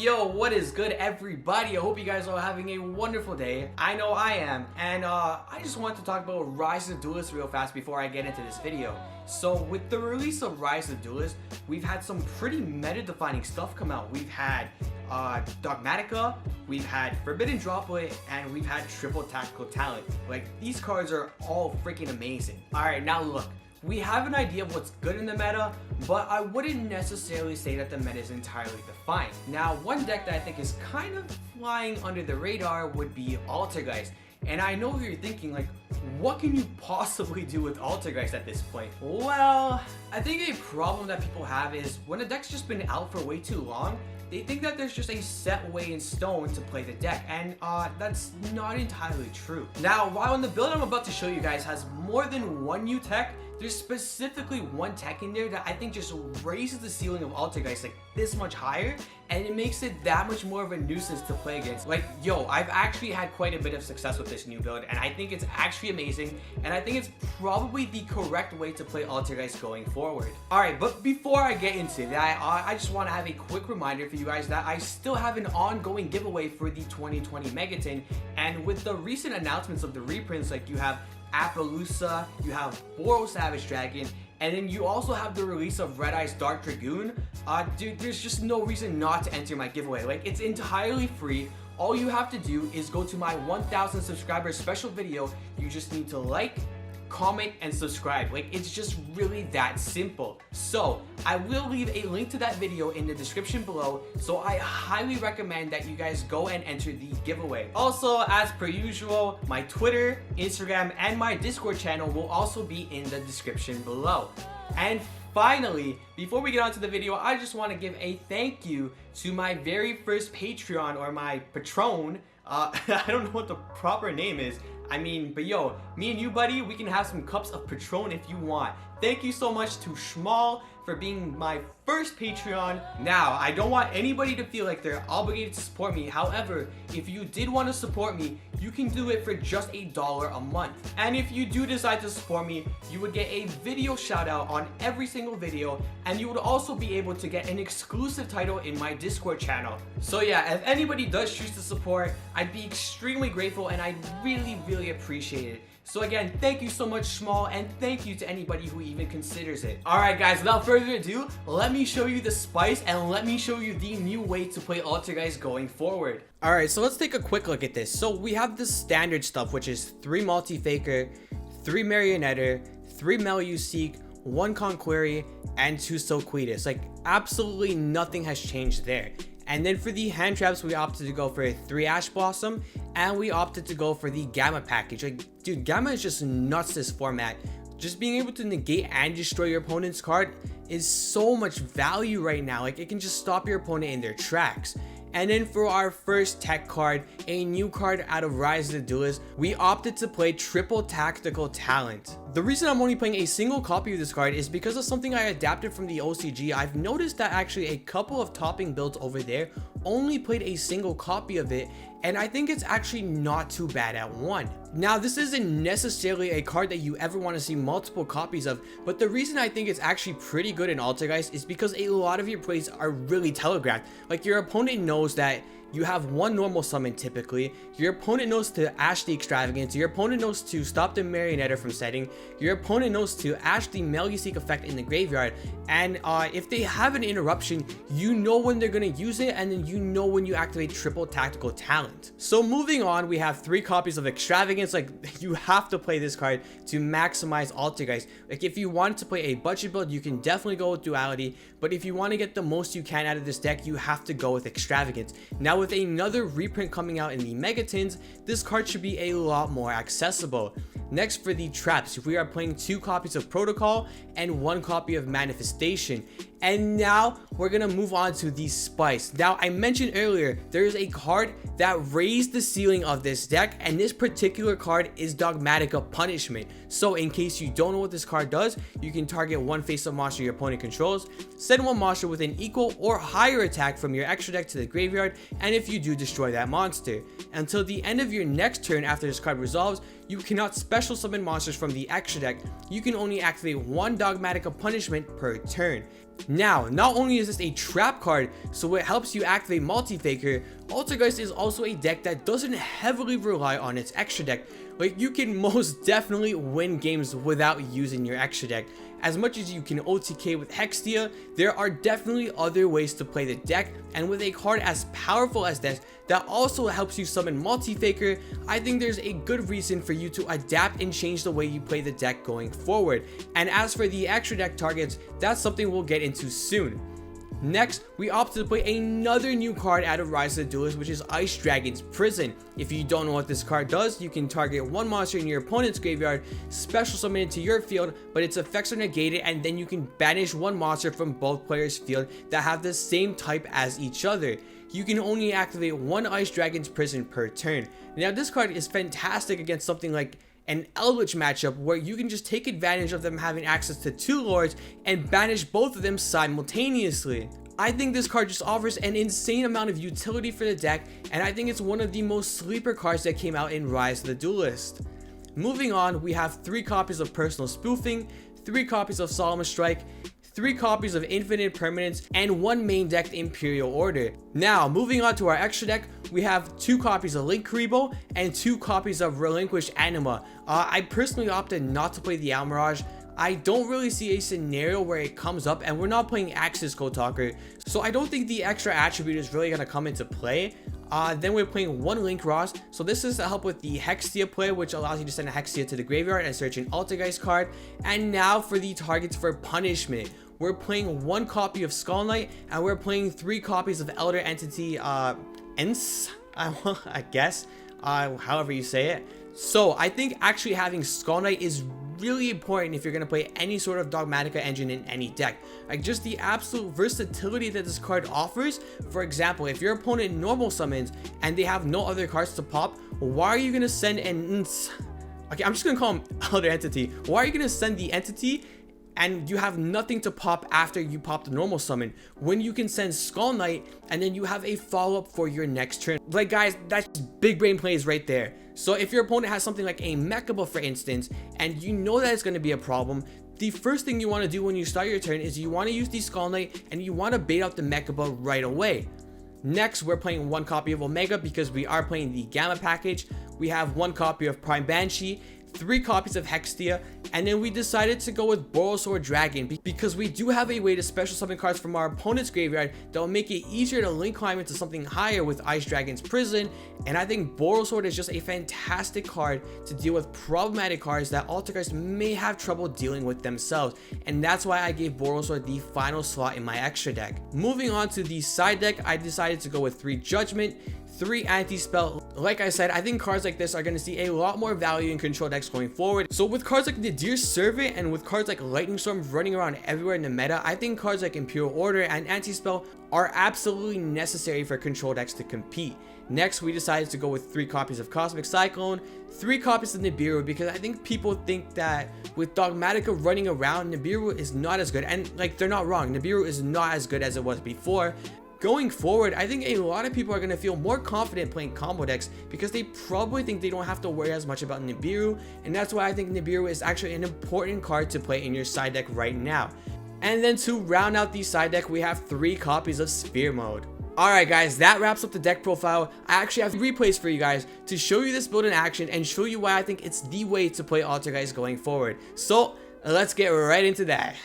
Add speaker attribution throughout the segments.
Speaker 1: Yo, what is good, everybody? I hope you guys are having a wonderful day. I know I am. And I just want to talk about Rise of the Duelist real fast before I get into this video. So with the release of Rise of the Duelist, we've had some pretty meta-defining stuff come out. We've had Dogmatika, we've had Forbidden Droplet, and we've had Triple Tactical Talent. Like, these cards are all freaking amazing. Alright, now look. We have an idea of what's good in the meta, but I wouldn't necessarily say that the meta is entirely defined. Now, one deck that I think is kind of flying under the radar would be Altergeist. And I know you're thinking, like, what can you possibly do with Altergeist at this point? Well, I think a problem that people have is when a deck's just been out for way too long, they think that there's just a set way in stone to play the deck, and that's not entirely true. Now, while in the build I'm about to show you guys has more than one new tech, there's specifically one tech in there that I think just raises the ceiling of Altergeist like this much higher, and it makes it that much more of a nuisance to play against. Like, yo, I've actually had quite a bit of success with this new build, and I think it's actually amazing, and I think it's probably the correct way to play Altergeist going forward. Alright, but before I get into that, I just want to have a quick reminder for you guys that I still have an ongoing giveaway for the 2020 Megaton, and with the recent announcements of the reprints, like you have Appaloosa, you have Boro Savage Dragon, and then you also have the release of Red Eye's Dark Dragoon. Dude, there's just no reason not to enter my giveaway. Like, it's entirely free. All you have to do is go to my 1,000 subscribers special video. You just need to like, comment, and subscribe. Like, it's just really that simple. So I will leave a link to that video in the description below, so I highly recommend that you guys go and enter the giveaway. Also, as per usual, my Twitter, Instagram, and my Discord channel will also be in the description below. And finally, before we get on to the video, I just want to give a thank you to my very first Patreon, or my patron. I don't know what the proper name is. I mean, but yo, me and you, buddy, we can have some cups of Patron if you want. Thank you so much to Schmal for being my first Patreon. Now, I don't want anybody to feel like they're obligated to support me. However, if you did want to support me, you can do it for just $1 a month. And if you do decide to support me, you would get a video shout out on every single video, and you would also be able to get an exclusive title in my Discord channel. So yeah, if anybody does choose to support, I'd be extremely grateful, and I'd really appreciate it. So again, thank you so much, Schmal, and thank you to anybody who even considers it. Alright guys, without further ado, let me show you the spice, and let me show you the new way to play Altergeist going forward. Alright, so let's take a quick look at this. So we have the standard stuff, which is 3 Multi-Faker, 3 Marionetter, 3 Meluseek, 1 Conquery, and 2 Silquidus. Like, absolutely nothing has changed there. And then for the hand traps, we opted to go for 3 Ash Blossom, and we opted to go for the Gamma package. Like, dude, Gamma is just nuts, this format. Just being able to negate and destroy your opponent's card is so much value right now. Like, it can just stop your opponent in their tracks. And then for our first tech card, a new card out of Rise of the Duelist, we opted to play Triple Tactical Talent. The reason I'm only playing a single copy of this card is because of something I adapted from the OCG. I've noticed that actually a couple of topping builds over there only played a single copy of it, and I think it's actually not too bad at 1. Now, this isn't necessarily a card that you ever want to see multiple copies of, but the reason I think it's actually pretty good in Altergeist is because a lot of your plays are really telegraphed. Like, your opponent knows that you have 1 normal summon typically, your opponent knows to Ash the Extravagance, your opponent knows to stop the Marionetter from setting, your opponent knows to Ash the Meluseek effect in the graveyard, and if they have an interruption, you know when they're going to use it, and then you know when you activate Triple Tactical Talent. So moving on, we have 3 copies of Extravagance. Like, you have to play this card to maximize Altergeist. Like, if you want to play a budget build, you can definitely go with Duality, but if you want to get the most you can out of this deck, you have to go with Extravagance. Now, with another reprint coming out in the Megatons, this card should be a lot more accessible. Next, for the traps, we are playing 2 copies of Protocol and 1 copy of Manifestation. And now we're gonna move on to the spice. Now, I mentioned earlier, there is a card that raised the ceiling of this deck, and this particular card is Dogmatika Punishment. So in case you don't know what this card does, you can target 1 face-up monster your opponent controls, send 1 monster with an equal or higher attack from your extra deck to the graveyard, and and if you do, destroy that monster. Until the end of your next turn after this card resolves, you cannot special summon monsters from the extra deck. You can only activate one Dogmatika punishment per turn. Now, not only is this a trap card, so it helps you activate Multi-Faker, Altergeist is also a deck that doesn't heavily rely on its extra deck. Like, you can most definitely win games without using your extra deck. As much as you can OTK with Hextia, there are definitely other ways to play the deck, and with a card as powerful as this that also helps you summon Multi-Faker, I think there's a good reason for you to adapt and change the way you play the deck going forward. And as for the extra deck targets, that's something we'll get into soon. Next, we opted to play another new card out of Rise of the Duelist, which is Ice Dragon's Prison. If you don't know what this card does, you can target one monster in your opponent's graveyard, special summon it to your field, but its effects are negated, and then you can banish one monster from both players' field that have the same type as each other. You can only activate one Ice Dragon's Prison per turn. Now, this card is fantastic against something like an Eldritch matchup where you can just take advantage of them having access to two lords and banish both of them simultaneously. I think this card just offers an insane amount of utility for the deck, and I think it's one of the most sleeper cards that came out in Rise of the Duelist. Moving on, we have 3 copies of Personal Spoofing, 3 copies of Solemn Strike, 3 copies of Infinite Permanence, and 1 main decked Imperial Order. Now, moving on to our extra deck, we have 2 copies of Link Karibo and 2 copies of Relinquished Anima. I personally opted not to play the Almirage. I don't really see a scenario where it comes up, and we're not playing Axis Code Talker, so I don't think the extra attribute is really going to come into play. Then we're playing 1 Link Ross, so this is to help with the Hextia play, which allows you to send a Hextia to the graveyard and search an Altergeist card. And now for the targets for punishment. We're playing 1 copy of Skull Knight, and we're playing 3 copies of Elder Entity, Ents, I guess, however you say it. So I think actually having Skull Knight is really important if you're going to play any sort of Dogmatika engine in any deck. Like, just the absolute versatility that this card offers. For example, if your opponent normal summons and they have no other cards to pop, why are you going to send an okay, I'm just going to call him Elder Entity. Why are you going to send the entity and you have nothing to pop after you pop the normal summon, when you can send Skull Knight and then you have a follow-up for your next turn? Like, guys, that's big brain plays right there. So if your opponent has something like a Mechaba, for instance, and you know that it's going to be a problem, the first thing you want to do when you start your turn is you want to use the Skull Knight and you want to bait out the Mechaba right away. Next, we're playing 1 copy of Omega because we are playing the Gamma package. We have 1 copy of Prime Banshee, 3 copies of Hextia, and then we decided to go with Borrelsword Dragon because we do have a way to special summon cards from our opponent's graveyard that will make it easier to link climb into something higher with Ice Dragon's Prison. And I think Borrelsword is just a fantastic card to deal with problematic cards that Altergeist may have trouble dealing with themselves, and that's why I gave Borrelsword the final slot in my extra deck. Moving on to the side deck, I decided to go with 3 Judgment, 3 Anti-Spell. Like I said, I think cards like this are going to see a lot more value in control decks going forward. So with cards like the Deer Servant and with cards like Lightning Storm running around everywhere in the meta, I think cards like Imperial Order and Anti-Spell are absolutely necessary for control decks to compete. Next, we decided to go with 3 copies of Cosmic Cyclone, 3 copies of Nibiru, because I think people think that with Dogmatika running around, Nibiru is not as good, and like, they're not wrong. Nibiru is not as good as it was before. Going forward, I think a lot of people are going to feel more confident playing combo decks because they probably think they don't have to worry as much about Nibiru, and that's why I think Nibiru is actually an important card to play in your side deck right now. And then to round out the side deck, we have 3 copies of Sphere Mode. Alright guys, that wraps up the deck profile. I actually have replays for you guys to show you this build in action and show you why I think it's the way to play Altergeist going forward. So let's get right into that.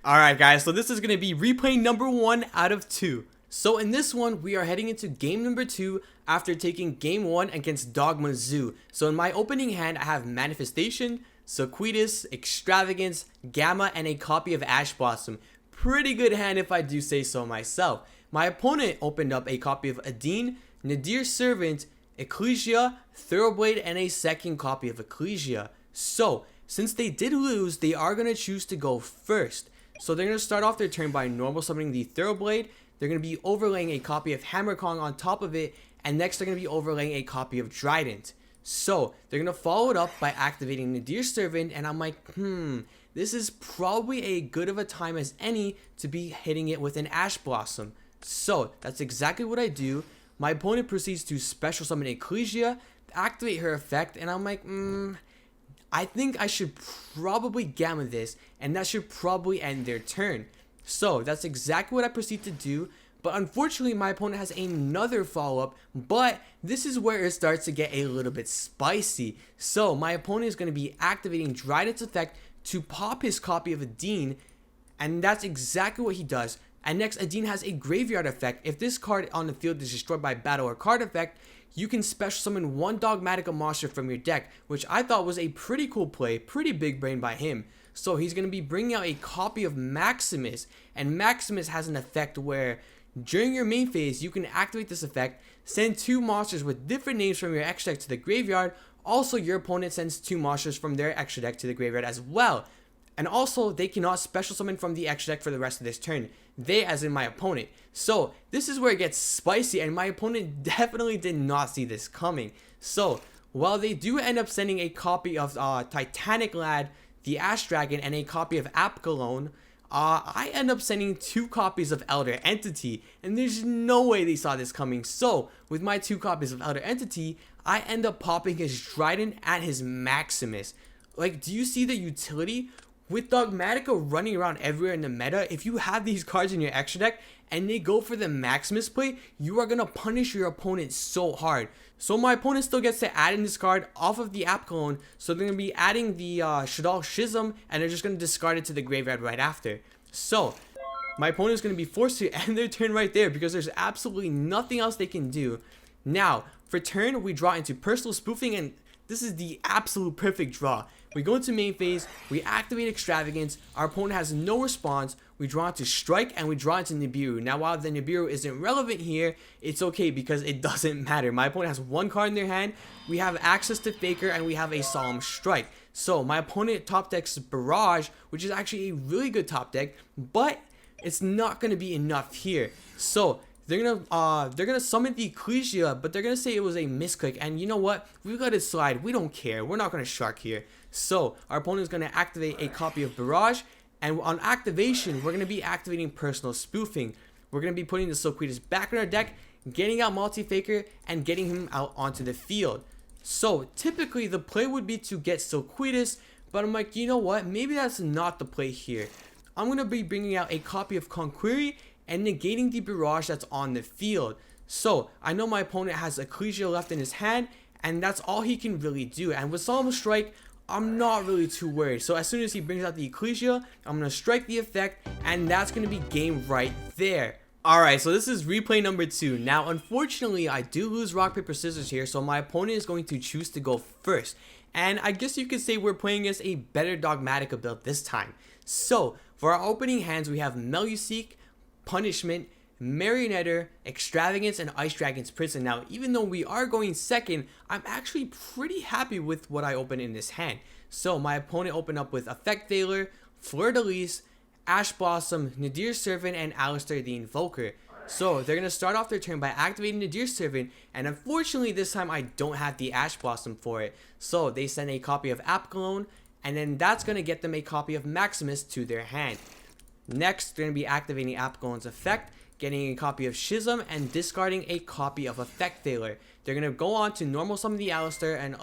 Speaker 1: Alright guys, so this is going to be replay number 1 out of 2. So in this one, we are heading into game number 2 after taking game 1 against Dogma Zoo. So in my opening hand, I have Manifestation, Sequidus, Extravagance, Gamma, and a copy of Ash Blossom. Pretty good hand if I do say so myself. My opponent opened up a copy of Adine, Nadir Servant, Ecclesia, Thoroughblade, and a second copy of Ecclesia. So since they did lose, they are going to choose to go first. So they're going to start off their turn by normal summoning the Thoroughblade. They're going to be overlaying a copy of Hammer Kong on top of it, and next they're going to be overlaying a copy of Trident. So they're going to follow it up by activating Nadir Servant, and I'm like, this is probably as good of a time as any to be hitting it with an Ash Blossom. So that's exactly what I do. My opponent proceeds to special summon Ecclesia, activate her effect, and I'm like, I think I should probably gamma this, and that should probably end their turn. So that's exactly what I proceed to do. But unfortunately, my opponent has another follow-up, but this is where it starts to get a little bit spicy. So my opponent is going to be activating Dryden's effect to pop his copy of Adine, and that's exactly what he does. And next, Adine has a graveyard effect. If this card on the field is destroyed by battle or card effect, you can special summon one Dogmatika monster from your deck, which I thought was a pretty cool play, pretty big brain by him. So he's going to be bringing out a copy of Maximus, and Maximus has an effect where during your main phase, you can activate this effect, send 2 monsters with different names from your extra deck to the graveyard. Also, your opponent sends 2 monsters from their extra deck to the graveyard as well. And also, they cannot special summon from the extra deck for the rest of this turn. They, as in my opponent. So, this is where it gets spicy, and my opponent definitely did not see this coming. So, while they do end up sending a copy of Titanic Lad, the Ash Dragon, and a copy of Apkalone, I end up sending 2 copies of Elder Entity, and there's no way they saw this coming. So, with my 2 copies of Elder Entity, I end up popping his Dryden and his Maximus. Like, do you see the utility? With Dogmatika running around everywhere in the meta, if you have these cards in your extra deck and they go for the Maximus play, you are going to punish your opponent so hard. So my opponent still gets to add in this card off of the Apkalone, so they're going to be adding the Shadal Schism, and they're just going to discard it to the graveyard right after. So my opponent is going to be forced to end their turn right there because there's absolutely nothing else they can do. Now, for turn, we draw into Personal Spoofing, and this is the absolute perfect draw. We go into main phase, we activate Extravagance, our opponent has no response, we draw into Strike, and we draw into Nibiru. Now, while the Nibiru isn't relevant here, it's okay because it doesn't matter. My opponent has 1 card in their hand, we have access to Faker, and we have a Solemn Strike. So, my opponent top decks Barrage, which is actually a really good top deck, but it's not going to be enough here. So, they're gonna summon the Ecclesia, but they're gonna say it was a misclick, and you know what? We let it slide. We don't care. We're not gonna shark here. So our opponent is gonna activate a copy of Barrage, and on activation, we're gonna be activating Personal Spoofing. We're gonna be putting the Silquitas back in our deck, getting out Multi-Faker, and getting him out onto the field. So typically the play would be to get Silquitas, but I'm like, you know what? Maybe that's not the play here. I'm gonna be bringing out a copy of Conqueri and negating the Barrage that's on the field. So I know my opponent has Ecclesia left in his hand, and that's all he can really do. And with Solemn Strike, I'm not really too worried. So as soon as he brings out the Ecclesia, I'm going to strike the effect, and that's going to be game right there. Alright, so this is replay number 2. Now, unfortunately, I do lose rock, paper, scissors here, so my opponent is going to choose to go first. And I guess you could say we're playing as a better Dogmatika build this time. So, for our opening hands, we have Meluseek, Punishment, Marionetter, Extravagance, and Ice Dragon's Prison. Now, even though we are going second, I'm actually pretty happy with what I opened in this hand. So, my opponent opened up with Effect Veiler, Fleur-de-Lis, Ash Blossom, Nadir's Servant, and Alistair the Invoker. So, they're going to start off their turn by activating Nadir's Servant, and unfortunately, this time I don't have the Ash Blossom for it. So, they send a copy of Apkalone, and then that's going to get them a copy of Maximus to their hand. Next, they're going to be activating Apkalone's effect, getting a copy of Schism, and discarding a copy of Effect Veiler. They're going to go on to normal summon the Alistair, and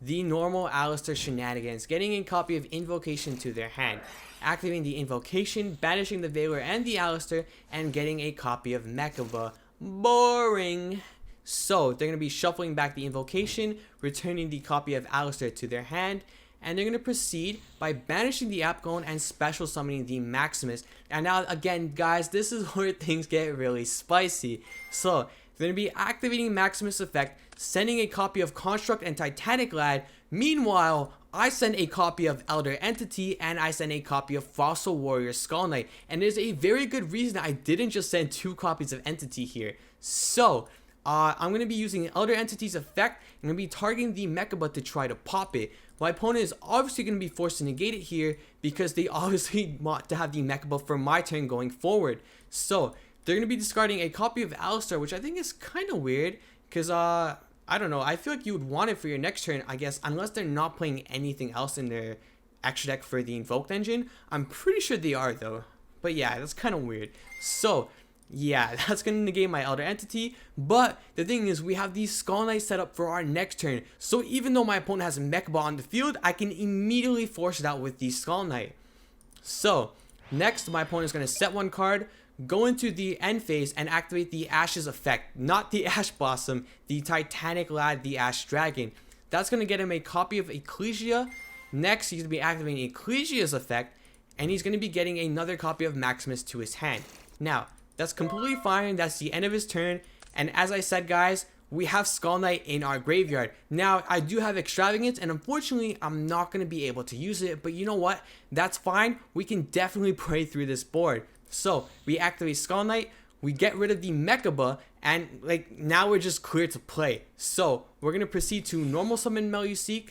Speaker 1: the normal Alistair shenanigans, getting a copy of Invocation to their hand. Activating the Invocation, banishing the Veiler and the Alistair, and getting a copy of Mechaba. Boring. So, they're going to be shuffling back the Invocation, returning the copy of Alistair to their hand, and they're going to proceed by banishing the Apkalone and special summoning the Maximus. And now, again, guys, this is where things get really spicy. So, they're going to be activating Maximus effect, sending a copy of Construct and Titanic Lad. Meanwhile, I send a copy of Elder Entity, and I send a copy of Fossil Warrior Skull Knight. And there's a very good reason I didn't just send 2 copies of Entity here. So, I'm going to be using Elder Entity's effect. I'm going to be targeting the Mechaba to try to pop it. My opponent is obviously going to be forced to negate it here because they obviously want to have the Mechaba for my turn going forward. So, they're going to be discarding a copy of Alistair, which I think is kind of weird because, I don't know. I feel like you would want it for your next turn, I guess, unless they're not playing anything else in their extra deck for the Invoked engine. I'm pretty sure they are, though. But yeah, that's kind of weird. So, yeah, that's going to negate my Elder Entity. But the thing is, we have the Skull Knight set up for our next turn. So even though my opponent has a Mechaba on the field, I can immediately force it out with the Skull Knight. So next, my opponent is going to set one card, go into the end phase, and activate the Ash's effect. Not the Ash Blossom, the Titanic Lad, the Ash Dragon. That's going to get him a copy of Ecclesia. Next, he's going to be activating Ecclesia's effect, and he's going to be getting another copy of Maximus to his hand. Now, that's completely fine. That's the end of his turn. And as I said, guys, we have Skull Knight in our graveyard. Now, I do have Extravagance, and unfortunately, I'm not going to be able to use it. But you know what? That's fine. We can definitely play through this board. So, we activate Skull Knight. We get rid of the Mechaba, and like now we're just clear to play. So, we're going to proceed to normal summon Meluseek.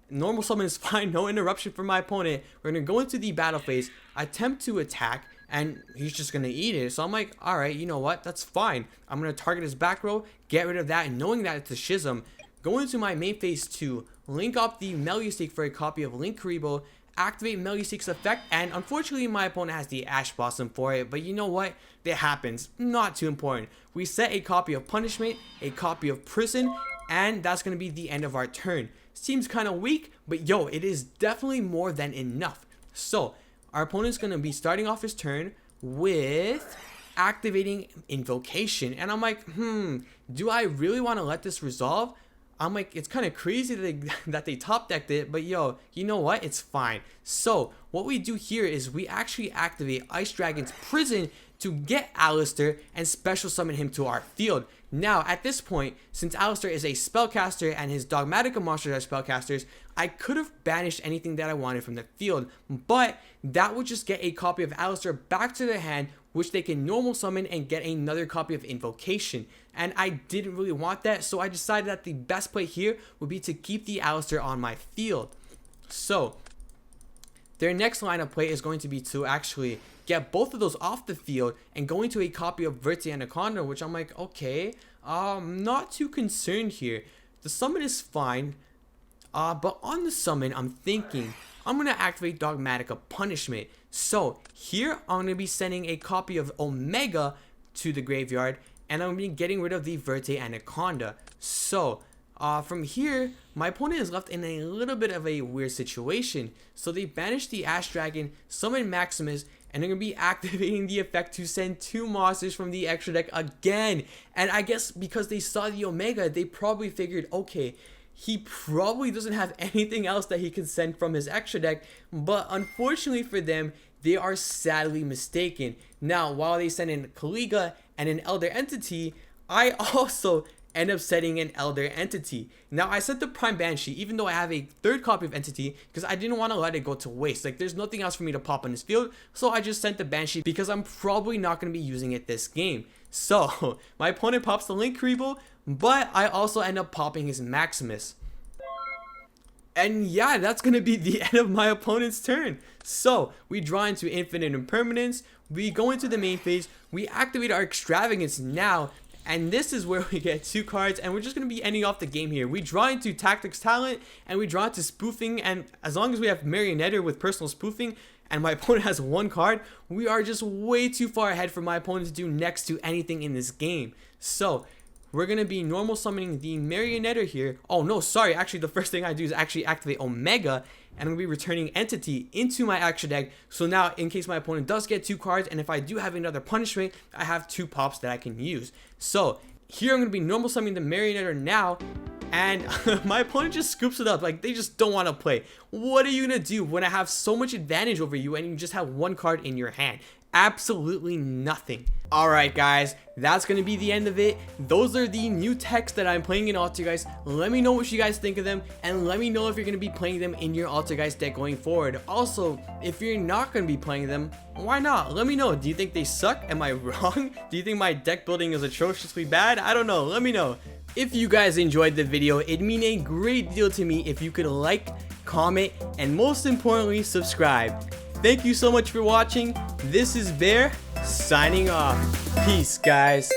Speaker 1: Normal summon is fine. No interruption for my opponent. We're going to go into the battle phase, attempt to attack, and he's just going to eat it. So I'm like, alright, you know what? That's fine. I'm going to target his back row, get rid of that, and knowing that it's a Schism, go into my main phase 2, link up the Meluseek for a copy of Link Karibo, activate Meluseek's effect, and unfortunately my opponent has the Ash Blossom for it, but you know what? It happens. Not too important. We set a copy of Punishment, a copy of Prison, and that's going to be the end of our turn. Seems kind of weak, but yo, it is definitely more than enough. So, our opponent's going to be starting off his turn with activating Invocation. And I'm like, do I really want to let this resolve? I'm like, it's kind of crazy that they top decked it, but yo, you know what? It's fine. So, what we do here is we actually activate Ice Dragon's Prison to get Alistair and special summon him to our field. Now, at this point, since Alistair is a spellcaster and his Dogmatika monsters are spellcasters, I could have banished anything that I wanted from the field, but that would just get a copy of Alistair back to their hand, which they can normal summon and get another copy of Invocation. And I didn't really want that, so I decided that the best play here would be to keep the Alistair on my field. So, their next line of play is going to be to actually get both of those off the field and go into a copy of Verte Anaconda, which I'm like, okay, not too concerned here. The summon is fine, but on the summon, I'm thinking I'm going to activate Dogmatika Punishment. So here, I'm going to be sending a copy of Omega to the graveyard, and I'm going to be getting rid of the Verte Anaconda. So, from here, my opponent is left in a little bit of a weird situation. So they banish the Ash Dragon, summon Maximus, and they're going to be activating the effect to send 2 monsters from the extra deck again. And I guess because they saw the Omega, they probably figured, okay, he probably doesn't have anything else that he can send from his extra deck. But unfortunately for them, they are sadly mistaken. Now, while they send in Kaliga and an Elder Entity, I also end up setting an Elder Entity. Now, I set the Prime Banshee, even though I have a 3rd copy of Entity, because I didn't want to let it go to waste. Like, there's nothing else for me to pop on this field, so I just sent the Banshee because I'm probably not going to be using it this game. So, my opponent pops the Link Karibo, but I also end up popping his Maximus. And yeah, that's going to be the end of my opponent's turn. So, we draw into Infinite Impermanence, we go into the main phase, we activate our Extravagance now, and this is where we get 2 cards, and we're just going to be ending off the game here. We draw into Tactics Talent, and we draw into Spoofing, and as long as we have Marionetter with Personal Spoofing, and my opponent has 1 card, we are just way too far ahead for my opponent to do next to anything in this game. So, we're going to be normal summoning the Marionetter here. Oh no, sorry, actually the first thing I do is actually activate Omega, and I'm going to be returning Entity into my extra deck. So now, in case my opponent does get 2 cards, and if I do have another Punishment, I have 2 pops that I can use. So, here I'm going to be normal summoning the Marionetter now, and my opponent just scoops it up. Like, they just don't want to play. What are you going to do when I have so much advantage over you and you just have 1 card in your hand? Absolutely nothing. Alright guys, that's going to be the end of it. Those are the new techs that I'm playing in Altergeist. Let me know what you guys think of them, and let me know if you're going to be playing them in your Altergeist deck going forward. Also, if you're not going to be playing them, why not? Let me know. Do you think they suck? Am I wrong? Do you think my deck building is atrociously bad? I don't know. Let me know. If you guys enjoyed the video, it'd mean a great deal to me if you could like, comment, and most importantly, subscribe. Thank you so much for watching. This is Bear, signing off. Peace, guys.